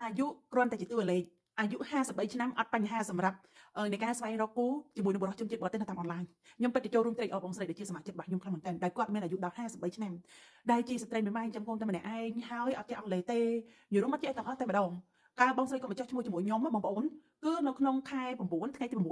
អាយុគ្រាន់តែជាតួលេខអាយុ53ឆ្នាំអត់បញ្ហាសម្រាប់នៃការស្វែងរកគូជាមួយនឹងបុរសជនជាតិបរទេសនៅតាមអនឡាញខ្ញុំពិតជាចូលរួមត្រេកអរបងស្រីដែលជាសមាជិករបស់ខ្ញុំខ្លាំងមែនទែនដែលគាត់មានអាយុដល់53ឆ្នាំដែលជាស្ត្រីមេម៉ាយចាំកូនតែម្នាក់ឯងហើយអត់ចេះអង់គ្លេសទេនិយាយរួមអត់ចេះទាំងអស់តែម្ដងកាលបងស្រីក៏មកចុះឈ្មោះជាមួយខ្ញុំបងប្អូនគឺនៅក្នុងខែ9ថ្ងៃទី9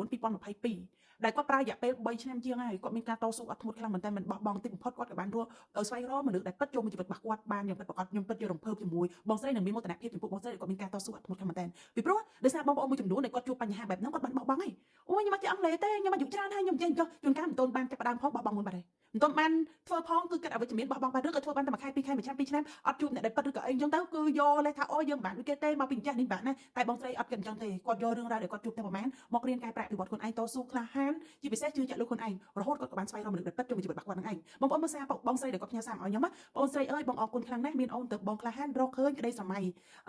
2022ដែលគាត់ប្រើរយៈពេល3ឆ្នាំជាងហើយគាត់មានការតស៊ូអត់ធ្មត់ខ្លាំងមែនទែនមិនបោះបង់ទីបំផុតគាត់ក៏បានរកស្វែងរកមនុស្សដែលពិតចូលមកជីវិតរបស់គាត់បានយ៉ាងពិតប្រាកដខ្ញុំពិតជារំភើបជាមួយបងស្រីនិងមានមោទនភាពចំពោះបងស្រីដែលគាត់មានការតស៊ូអត់ធ្មត់ខ្លាំងមែនទែនពីព្រោះដោយសារបងប្អូនមួយចំនួនដែលគាត់ជួបបញ្ហាបែបហ្នឹងគាត់បានបោះបង់ហើយអូយខ្ញុំអត់ចេះអង់គ្លេសទេខ្ញុំអាយុច្រើនហើយខ្ញុំចេះចុះជួនកាលមិនទាន់បានចាប់ផ្ដើមផងបោះបង់មួយបាត់ហើយមិនទាន់បានធ្វើផងគឺគិតអវិជ្ជមានបោះបង់បាត់ឬក៏ធ្វើបានតែមួយខែពីរខែមួយឆ្នាំពីរឆ្នាំអត់ជួបអ្នកដែលពិតឬក៏អីអញ្ចឹងទៅគឺយកលេសថាអូយើងមិនបានដូចគេទេមកពីម្ចាស់នេះបានណាតែបងស្រីអត់គិតអញ្ចឹងទេគាត់យករឿងរ៉ាវដែលគាត់ជួបតែប្រហែលមករៀនកែប្រែពីវត្តខ្លួនឯងតស៊ូក្លាហានជាពិសេសជឿជាក់លើខ្លួនឯងរហូតគាត់ក៏បានស្វែងរកមនុស្សដែលពិតចូលមកជីវិតរបស់គាត់នឹងឯងបងប្អូនមើលសារបងស្រីដែលគាត់ផ្ញើសារមកឲ្យខ្ញុំណាបងស្រីអើយបងអរគុណខ្លាំងណាស់មានអូនទៅបងក្លាហានរកឃើញក្តីស្រមៃ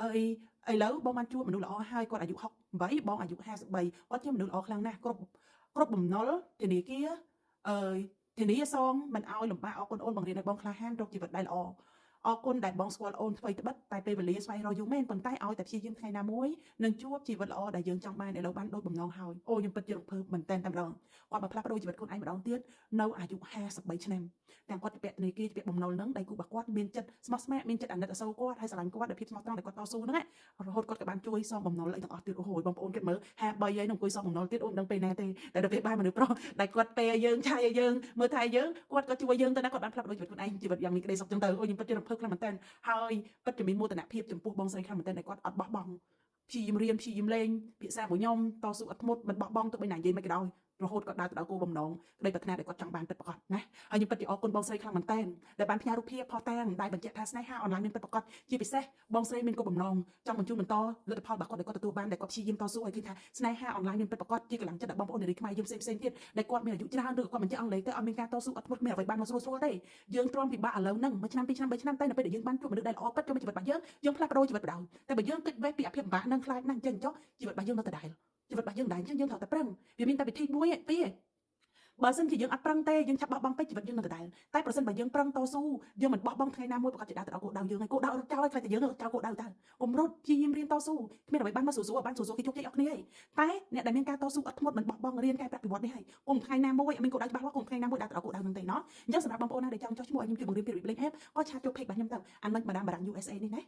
អើយឥឡូវបងបានជួបមនុស្សល្អហើយគាត់អាយុ68បងអាយុ53គាត់ជាមនុស្សល្អខ្លាំងណាស់គ្រប់បំណុលធនាគារអើយធានាសងមិនឲ្យលំបាកអរគុណអូនបង្រៀនឲ្យបងក្លាហានរកជីវិតដែលល្អអរគុណដែលបងស្គាល់អូនថ្មីត្បិតតែពេលវេលាស្វែងរកយូរមែនប៉ុន្តែឲ្យតែព្យាយាមថ្ងៃណាមួយនឹងជួបជីវិតល្អដែលយើងចង់បានឥឡូវបានដូចបំណងហើយអូខ្ញុំពិតជារំភើបមែនតែនតែម្ដងគាត់មកផ្លាស់ប្ដូរជីវិតខ្លួនឯងម្ដងទៀតនៅអាយុ53ឆ្នាំទាំងគាត់ជាពាក់ធនាគារជាពាក់បំណុលនឹងដៃគូរបស់គាត់មានចិត្តស្មោះស្ម័គ្រមានចិត្តអាណិតអាសូរគាត់ហើយស្រឡាញ់គាត់ដោយភាពស្មោះត្រង់ដែលគាត់តស៊ូហ្នឹងរហូតគាត់ក៏បានជួយសងបំណុលអីទាំងអស់ទៀតអូយបងប្អូនគិតមើល53ហើយនឹងអង្គុយសងបំណុលទៀតអូនដឹងពេលណាទេតែដល់ពេលបានមនុស្សប្រុសដែលគាត់ពេលយើងឆាយឲ្យយើងមើលថែយើងគាត់ក៏ជួយយើងទៅណាគាត់បានផ្លាស់ប្ដូរជីវិតខ្លួនឯងជីវិតយ៉ាងមានក្តីសុខចឹងទៅអូយខ្ញុំពិតជារំភើបខ្លាំងមែនតើហើយពិតជាមានមោទនភាពចំពោះបងស្រីខ្លាំងមែនតើដែលគាត់អត់បោះបង់ព្យាយាមរៀនព្យាយាមលេងភាសាមួយខ្ញុំតស៊ូអត់ធ្មត់មិនបោះបង់ទោះបីណានិយាយមិនក៏ដោយរហូតគាត់ដើរទៅដល់គោលបំណងក្តីប្រាថ្នាដែលគាត់ចង់បានពិតប្រាកដណាហើយខ្ញុំពិតជាអរគុណបងស្រីខ្លាំងមែនតើដែលបានផ្ញើរូបភាពផុសតាំងដែលបញ្ជាក់ថាស្នេហាអនឡាញមានពិតប្រាកដជាពិសេសបងស្រីមានគោលបំណងចង់បញ្ជូនបន្តលទ្ធផលរបស់គាត់ដែលគាត់ទទួលបានដែលគាត់ព្យាយាមតស៊ូឲ្យគឺថាស្នេហាអនឡាញមានពិតប្រាកដជាកម្លាំងចិត្តដល់បងប្អូននារីខ្មែរយើងផ្សេងទៀតដែលគាត់មានអាយុច្រើនឬគាត់មិនចេះអង់គ្លេសទេអត់មានការតស៊ូអត់ធ្មត់គ្មានអ្វីបានមកស្រួលទេយើងទ្រាំពិបាកឥឡូវហ្នឹងមួយឆ្នាំពីរឆ្នាំបីឆ្នាំតែនៅពេលដែលយើងបានជួបមនុស្សដែលល្អពិតចូលមកជីវិតរបស់យើងផ្លាស់ប្ដូរជីវិតបដ ாய் តែបើយើងគិតវេសពីអភិបាលហ្នឹងខ្លាចណាស់អញ្ចឹងចុះជីវិតរបស់យើងនៅដដែលជីវិតរបស់យើងដដែលអញ្ចឹងយើងត្រូវតែប្រឹងវាមានតែវិធីមួយពីរបើសិនជាយើងអត់ប្រឹងទេយើងឆាប់បោះបង់ពេកជីវិតយើងនៅដដែលតែប្រសិនបើយើងប្រឹងតស៊ូយើងមិនបោះបង់ថ្ងៃណាមួយប្រកាសជាដើរទៅដល់គោលដៅយើងហើយគោលដៅរត់ចោលហើយខ្លាចតែយើងរត់ចោលគោលដៅតើកុំរត់ព្យាយាមរៀនតស៊ូគ្មានអ្វីបានមកស្រួលបានស្រួលគេជោគជ័យអស់គ្នាហើយតែអ្នកដែលមានការតស៊ូអត់ធ្មត់មិនបោះបង់រៀនកែប្រែពីវត្តនេះហើយកុំថ្ងៃណាមួយមានគោលដៅច្បាស់លាស់កុំថ្ងៃណាមួយដើរទៅដល់គោលដៅហ្នឹងទេណោះអញ្ចឹងសម្រាប់បងប្អូនណាដែលចង់ចុះឈ្មោះឲ្យខ្ញុំជួយបង្រៀនពីរបៀបលេង app ក៏ឆាតចូល page របស់ខ្ញុំទៅអាន link បណ្ដាំបារាំង USA នេះណា